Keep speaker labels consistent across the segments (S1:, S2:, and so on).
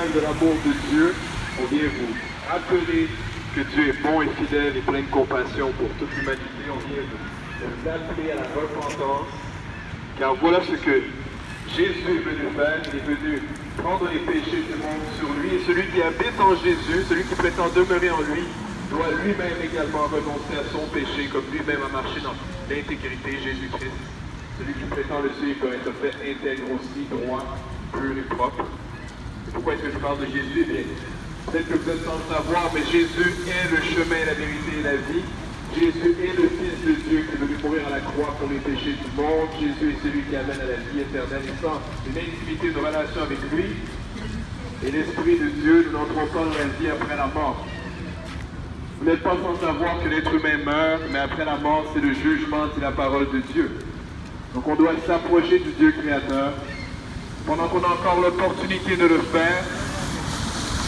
S1: témoin de l'amour de Dieu, on vient vous rappeler que Dieu est bon et fidèle et plein de compassion pour toute l'humanité. On vient vous appeler à la repentance, car voilà ce que Jésus est venu faire. Il est venu prendre les péchés du monde sur lui, et celui qui habite en Jésus, celui qui prétend demeurer en lui, doit lui-même également renoncer à son péché, comme lui-même a marché dans l'intégrité, Jésus-Christ. Celui qui prétend le suivre doit être fait intègre aussi, droit, pur et propre. Et pourquoi est-ce que je parle de Jésus? Eh bien, peut-être que vous êtes sans le savoir, mais Jésus est le chemin, la vérité et la vie. Jésus est le Fils de Dieu qui est venu mourir à la croix pour les péchés du monde. Jésus est celui qui amène à la vie éternelle. Et sans une intimité, une relation avec lui et l'Esprit de Dieu, nous n'entrons pas dans la vie après la mort. Vous n'êtes pas sans savoir que l'être humain meurt, mais après la mort, c'est le jugement, c'est la parole de Dieu. Donc on doit s'approcher du Dieu créateur. Pendant qu'on a encore l'opportunité de le faire,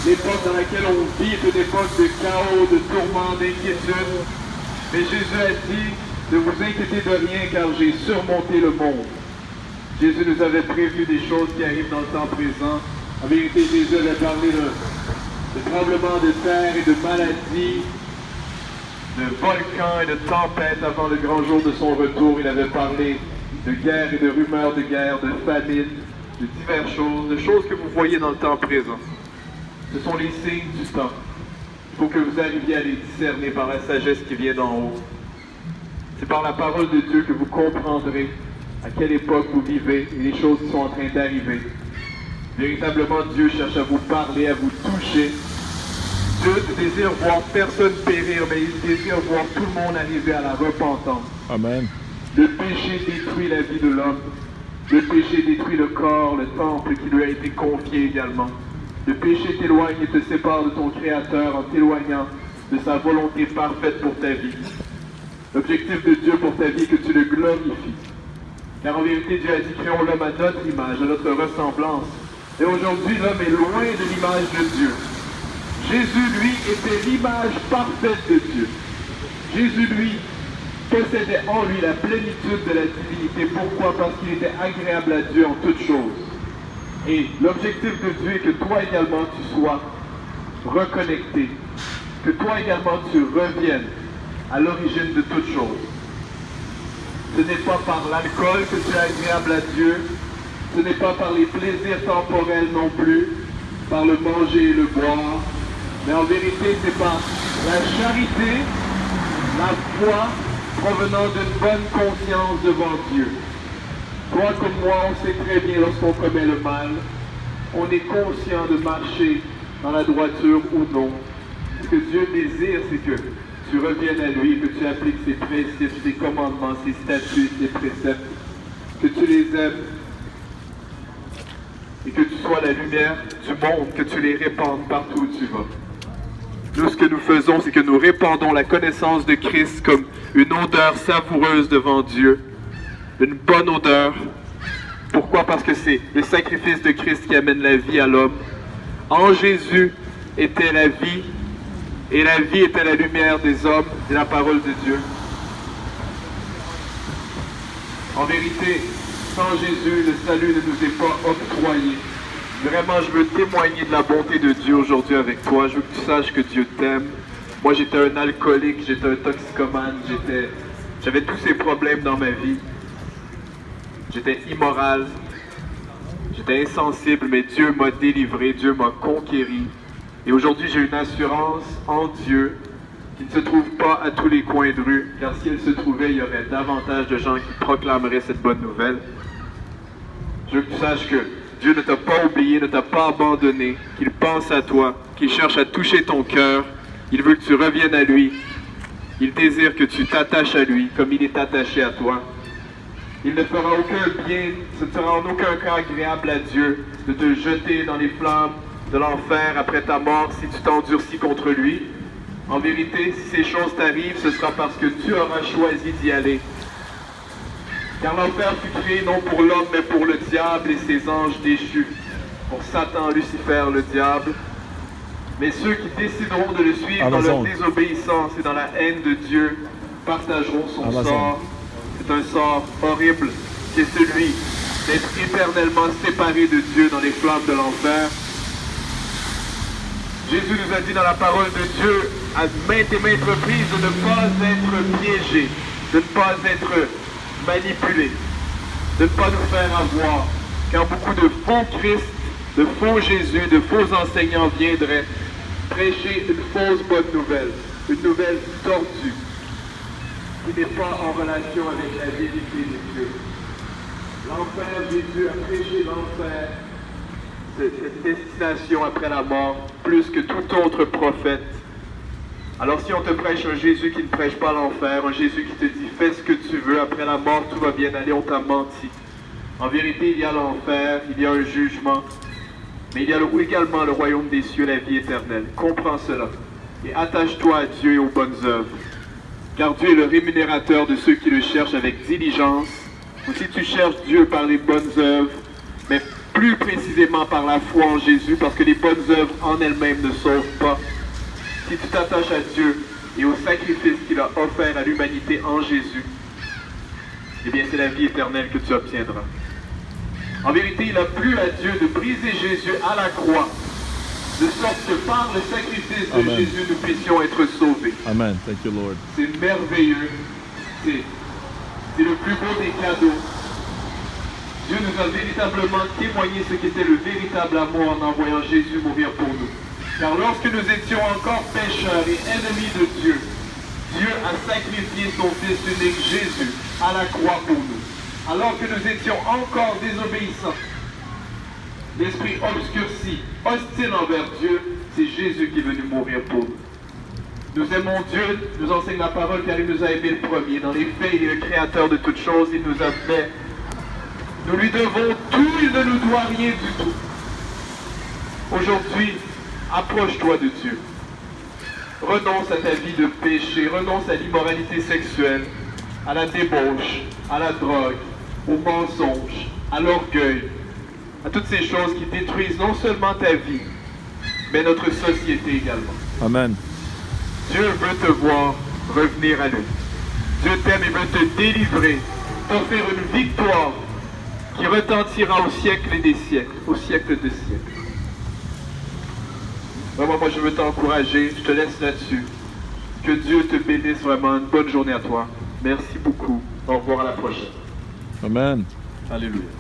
S1: l'époque dans laquelle on vit est une époque de chaos, de tourments, d'inquiétude. Mais Jésus a dit, ne vous inquiétez de rien car j'ai surmonté le monde. Jésus nous avait prévu des choses qui arrivent dans le temps présent. En vérité, Jésus avait parlé de tremblements de terre et de maladies, de volcans et de tempêtes avant le grand jour de son retour. Il avait parlé de guerre et de rumeurs de guerre, de famine, de diverses choses, de choses que vous voyez dans le temps présent. Ce sont les signes du temps. Il faut que vous arriviez à les discerner par la sagesse qui vient d'en haut. C'est par la parole de Dieu que vous comprendrez à quelle époque vous vivez et les choses qui sont en train d'arriver. Véritablement, Dieu cherche à vous parler, à vous toucher. Dieu désire voir personne périr, mais il désire voir tout le monde arriver à la repentance.
S2: Amen.
S1: Le péché détruit la vie de l'homme. Le péché détruit le corps, le temple qui lui a été confié également. Le péché t'éloigne et te sépare de ton Créateur en t'éloignant de sa volonté parfaite pour ta vie. L'objectif de Dieu pour ta vie est que tu le glorifies. Car en vérité, Dieu a dit, créons l'homme à notre image, à notre ressemblance. Et aujourd'hui, l'homme est loin de l'image de Dieu. Jésus, lui, était l'image parfaite de Dieu. Jésus, lui, possédait en lui la plénitude de la divinité. Pourquoi? Parce qu'il était agréable à Dieu en toutes choses. Et l'objectif de Dieu est que toi également tu sois reconnecté, que toi également tu reviennes à l'origine de toutes choses. Ce n'est pas par l'alcool que tu es agréable à Dieu, ce n'est pas par les plaisirs temporels non plus, par le manger et le boire, mais en vérité c'est par la charité, la foi provenant d'une bonne conscience devant Dieu. Toi comme moi, on sait très bien lorsqu'on commet le mal, on est conscient de marcher dans la droiture ou non. Ce que Dieu désire, c'est que tu reviennes à lui, que tu appliques ses principes, ses commandements, ses statuts, ses préceptes, que tu les aimes et que tu sois la lumière du monde, que tu les répandes partout où tu vas. Nous, ce que nous faisons, c'est que nous répandons la connaissance de Christ comme une odeur savoureuse devant Dieu. Une bonne odeur. Pourquoi? Parce que c'est le sacrifice de Christ qui amène la vie à l'homme. En Jésus était la vie, et la vie était la lumière des hommes et la parole de Dieu. En vérité, sans Jésus, le salut ne nous est pas octroyé. Vraiment, je veux témoigner de la bonté de Dieu aujourd'hui avec toi. Je veux que tu saches que Dieu t'aime. Moi, j'étais un alcoolique, j'étais un toxicomane, j'avais tous ces problèmes dans ma vie. J'étais immoral, j'étais insensible, mais Dieu m'a délivré, Dieu m'a conquéri. Et aujourd'hui, j'ai une assurance en Dieu qui ne se trouve pas à tous les coins de rue, car si elle se trouvait, il y aurait davantage de gens qui proclameraient cette bonne nouvelle. Je veux que tu saches que Dieu ne t'a pas oublié, ne t'a pas abandonné, qu'il pense à toi, qu'il cherche à toucher ton cœur. Il veut que tu reviennes à lui. Il désire que tu t'attaches à lui comme il est attaché à toi. Il ne fera aucun bien, ce ne sera en aucun cas agréable à Dieu de te jeter dans les flammes de l'enfer après ta mort si tu t'endurcis contre lui. En vérité, si ces choses t'arrivent, ce sera parce que tu auras choisi d'y aller. Car l'enfer fut créé non pour l'homme, mais pour le diable et ses anges déchus, pour Satan, Lucifer, le diable. Mais ceux qui décideront de le suivre dans leur désobéissance et dans la haine de Dieu partageront son sort. C'est un sort horrible, c'est celui d'être éternellement séparé de Dieu dans les flammes de l'enfer. Jésus nous a dit dans la parole de Dieu à maintes et maintes reprises de ne pas être piégé, de ne pas être manipulé, de ne pas nous faire avoir, car beaucoup de faux Christ, de faux Jésus, de faux enseignants viendraient prêcher une fausse bonne nouvelle, une nouvelle tordue, qui n'est pas en relation avec la vérité de Dieu. L'enfer, Jésus a prêché l'enfer, cette destination après la mort, plus que tout autre prophète. Alors si on te prêche un Jésus qui ne prêche pas l'enfer, un Jésus qui te dit fais ce que tu veux, après la mort tout va bien aller, on t'a menti. En vérité, il y a l'enfer, il y a un jugement, mais il y a également le royaume des cieux, la vie éternelle. Comprends cela et attache-toi à Dieu et aux bonnes œuvres, car Dieu est le rémunérateur de ceux qui le cherchent avec diligence. Ou si tu cherches Dieu par les bonnes œuvres, mais plus précisément par la foi en Jésus, parce que les bonnes œuvres en elles-mêmes ne sauvent pas. Si tu t'attaches à Dieu et au sacrifice qu'il a offert à l'humanité en Jésus, eh bien c'est la vie éternelle que tu obtiendras. En vérité, il a plu à Dieu de briser Jésus à la croix, de sorte que par le sacrifice de Jésus, nous puissions être sauvés.
S2: Amen. Thank you, Lord.
S1: C'est merveilleux. C'est le plus beau des cadeaux. Dieu nous a véritablement témoigné ce qu'était le véritable amour en envoyant Jésus mourir pour nous. Car lorsque nous étions encore pécheurs et ennemis de Dieu, Dieu a sacrifié son Fils unique Jésus à la croix pour nous. Alors que nous étions encore désobéissants, l'esprit obscurci, hostile envers Dieu, c'est Jésus qui est venu mourir pour nous. Nous aimons Dieu, nous enseigne la parole car il nous a aimés le premier. Dans les faits, il est le créateur de toutes choses, il nous a fait. Nous lui devons tout, il ne nous doit rien du tout. Aujourd'hui, approche-toi de Dieu. Renonce à ta vie de péché, renonce à l'immoralité sexuelle, à la débauche, à la drogue, au mensonge, à l'orgueil, à toutes ces choses qui détruisent non seulement ta vie, mais notre société également.
S2: Amen.
S1: Dieu veut te voir revenir à lui. Dieu t'aime et veut te délivrer, t'offrir une victoire qui retentira au siècle et des siècles, au siècle des siècles. Vraiment, moi je veux t'encourager, je te laisse là-dessus. Que Dieu te bénisse vraiment, une bonne journée à toi. Merci beaucoup. Au revoir, à la prochaine.
S2: Amen.
S1: Alléluia.